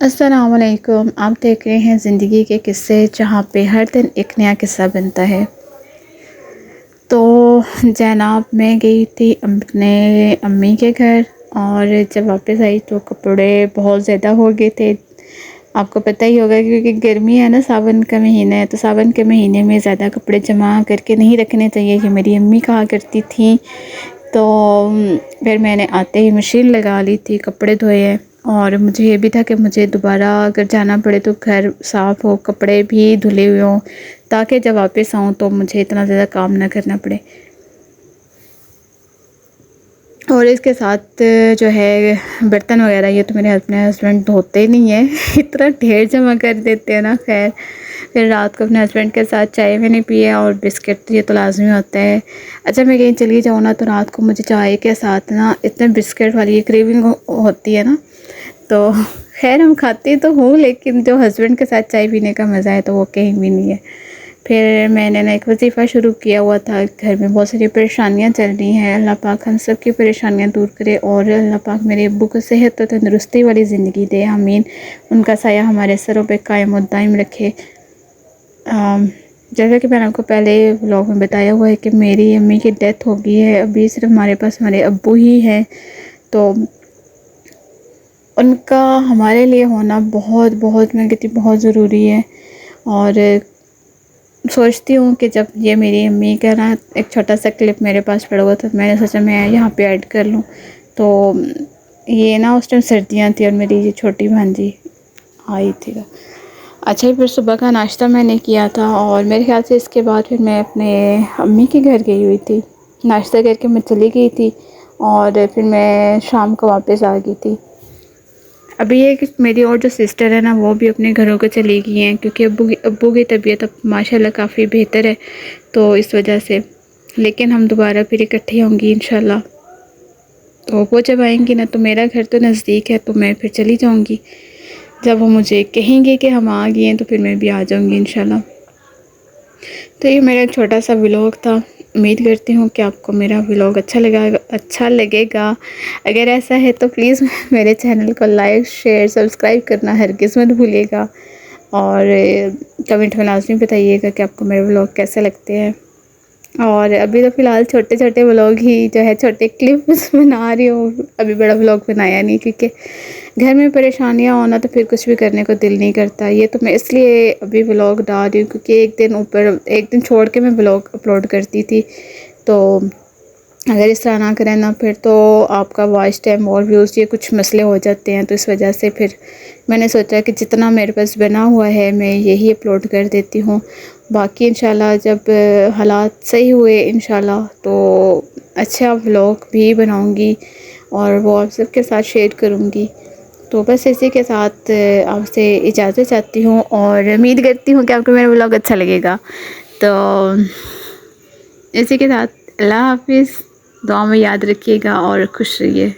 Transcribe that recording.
السلام علیکم، آپ دیکھ رہے ہیں زندگی کے قصے، جہاں پہ ہر دن ایک نیا قصہ بنتا ہے۔ تو جناب میں گئی تھی اپنے امی کے گھر، اور جب واپس آئی تو کپڑے بہت زیادہ ہو گئے تھے۔ آپ کو پتہ ہی ہوگا کیونکہ گرمی ہے نا، ساون کا مہینہ ہے، تو ساون کے مہینے میں زیادہ کپڑے جمع کر کے نہیں رکھنے چاہیے، یہ میری امی کہا کرتی تھیں۔ تو پھر میں نے آتے ہی مشین لگا لی تھی، کپڑے دھوئے ہیں، اور مجھے یہ بھی تھا کہ مجھے دوبارہ اگر جانا پڑے تو گھر صاف ہو، کپڑے بھی دھلے ہوئے ہوں، تاکہ جب واپس آؤں تو مجھے اتنا زیادہ کام نہ کرنا پڑے۔ اور اس کے ساتھ جو ہے برتن وغیرہ، یہ تو میرے ہسبینڈ دھوتے نہیں ہیں، اتنا ڈھیر جمع کر دیتے ہیں نا۔ خیر پھر رات کو اپنے ہسبینڈ کے ساتھ چائے میں نے پیا، اور بسکٹ یہ تو لازمی ہوتا ہے۔ اچھا میں کہیں چلی جاؤں نا تو رات کو مجھے چائے کے ساتھ نا اتنے بسکٹ والی کریونگ ہوتی ہے نا، تو خیر ہم کھاتے تو ہوں، لیکن جو ہسبینڈ کے ساتھ چائے پینے کا مزہ ہے تو وہ کہیں بھی نہیں ہے۔ پھر میں نے ایک وظیفہ شروع کیا ہوا تھا، گھر میں بہت ساری پریشانیاں چل رہی ہیں، اللہ پاک ہم سب کی پریشانیاں دور کرے، اور اللہ پاک میرے ابو کو صحت و تندرستی والی زندگی دے، آمین۔ ان کا سایہ ہمارے سروں پہ قائم و دائم رکھے۔ جیسا کہ میں نے آپ کو پہلے ولاگ میں بتایا ہوا ہے کہ میری امی کی ڈیتھ ہو گئی ہے، ابھی صرف ہمارے پاس ہمارے ابو ہی ہیں، تو ان کا ہمارے لیے ہونا بہت بہت میں کہتی بہت ضروری ہے۔ اور سوچتی ہوں کہ جب یہ میری امی کا نا ایک چھوٹا سا کلپ میرے پاس پڑا ہوا تھا، میں نے سوچا میں یہاں پہ ایڈ کر لوں۔ تو یہ نا اس ٹائم سردیاں تھیں، اور میری یہ چھوٹی بھانجی آئی تھی۔ اچھا پھر صبح کا ناشتہ میں نے کیا تھا، اور میرے خیال سے اس کے بعد پھر میں اپنے امی کے گھر گئی ہوئی تھی، ناشتہ کر کے میں چلی گئی تھی، اور پھر میں شام کو واپس آ گئی تھی۔ ابھی یہ کہ میری اور جو سسٹر ہے نا وہ بھی اپنے گھروں کو چلی گئی ہیں، کیونکہ ابو کی طبیعت اب ماشاءاللہ کافی بہتر ہے، تو اس وجہ سے۔ لیکن ہم دوبارہ پھر اکٹھی ہوں گی انشاءاللہ۔ تو وہ جب آئیں گی نا تو میرا گھر تو نزدیک ہے، تو میں پھر چلی جاؤں گی۔ جب وہ مجھے کہیں گے کہ ہم آ گئے ہیں تو پھر میں بھی آ جاؤں گی انشاءاللہ۔ تو یہ میرا چھوٹا سا ولاگ تھا، امید کرتی ہوں کہ آپ کو میرا ولاگ اچھا لگے گا۔ اگر ایسا ہے تو پلیز میرے چینل کو لائک، شیئر، سبسکرائب کرنا ہرگز مت بھولیے گا، اور کمنٹ میں لازمی بتائیے گا کہ آپ کو میرے ولاگ کیسے لگتے ہیں۔ اور ابھی تو فی الحال چھوٹے چھوٹے ولاگ ہی جو ہے چھوٹے کلپس بنا رہی ہوں، ابھی بڑا ولاگ بنایا نہیں، کیونکہ گھر میں پریشانیاں ہونا تو پھر کچھ بھی کرنے کو دل نہیں کرتا۔ یہ تو میں اس لیے ابھی ولاگ ڈال رہی ہوں کیونکہ ایک دن چھوڑ کے میں ولاگ اپلوڈ کرتی تھی، تو اگر اس طرح نہ کریں نا پھر تو آپ کا واچ ٹائم اور ویوز یہ کچھ مسئلے ہو جاتے ہیں، تو اس وجہ سے پھر میں نے سوچا کہ جتنا میرے پاس بنا ہوا ہے میں یہی اپلوڈ کر دیتی ہوں۔ باقی انشاءاللہ جب حالات صحیح ہوئے انشاءاللہ تو اچھا ولاگ بھی بناؤں گی، اور وہ آپ سب کے ساتھ شیئر کروں گی۔ تو بس اسی کے ساتھ آپ سے اجازت چاہتی ہوں، اور امید کرتی ہوں کہ آپ کو میرا ولاگ اچھا لگے گا۔ تو اسی کے ساتھ اللہ حافظ، دعا میں یاد رکھیے گا اور خوش رہیے۔